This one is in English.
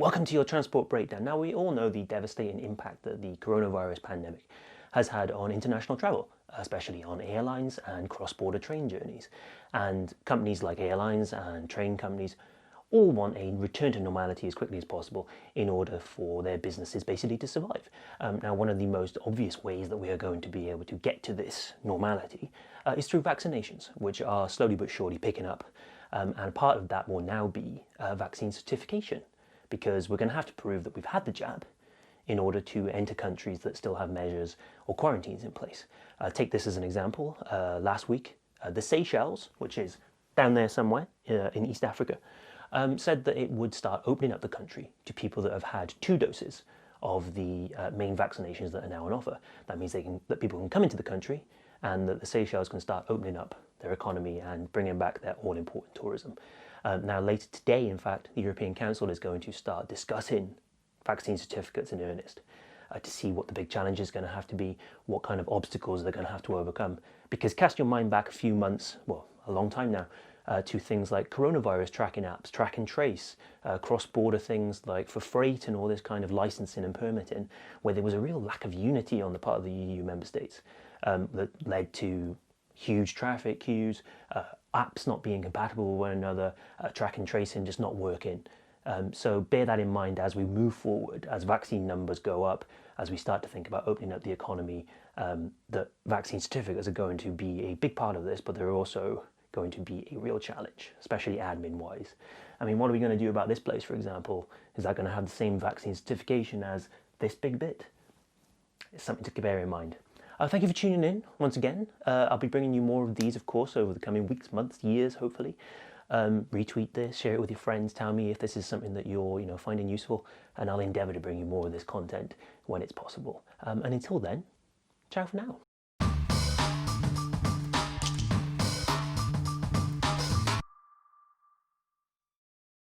Welcome to your Transport Breakdown. Now, we all know the devastating impact that the coronavirus pandemic has had on international travel, especially on airlines and cross-border train journeys. And companies like airlines and train companies all want a return to normality as quickly as possible in order for their businesses basically to survive. Now, one of the most obvious ways that we are going to be able to get to this normality is through vaccinations, which are slowly but surely picking up. And part of that will now be vaccine certification, because we're going to have to prove that we've had the jab in order to enter countries that still have measures or quarantines in place. Take this as an example. Last week, the Seychelles, which is down there somewhere in East Africa, said that it would start opening up the country to people that have had 2 doses of the main vaccinations that are now on offer. That means that people can come into the country and that the Seychelles can start opening up their economy and bringing back their all-important tourism. Now, later today, in fact, the European Council is going to start discussing vaccine certificates in earnest to see what the big challenge is going to have to be, what kind of obstacles they're going to have to overcome. Because cast your mind back a few months, well, a long time now, to things like coronavirus tracking apps, track and trace, cross-border things like for freight and all this kind of licensing and permitting, where there was a real lack of unity on the part of the EU member states that led to huge traffic queues, apps not being compatible with one another, track and tracing just not working. So bear that in mind as we move forward, as vaccine numbers go up, as we start to think about opening up the economy, that vaccine certificates are going to be a big part of this, but they're also going to be a real challenge, especially admin-wise. I mean, what are we going to do about this place, for example? Is that going to have the same vaccine certification as this big bit? It's something to bear in mind. Thank you for tuning in once again. I'll be bringing you more of these, of course, over the coming weeks, months, years, hopefully. Retweet this, share it with your friends, tell me if this is something that you're finding useful, and I'll endeavour to bring you more of this content when it's possible. And until then, ciao for now.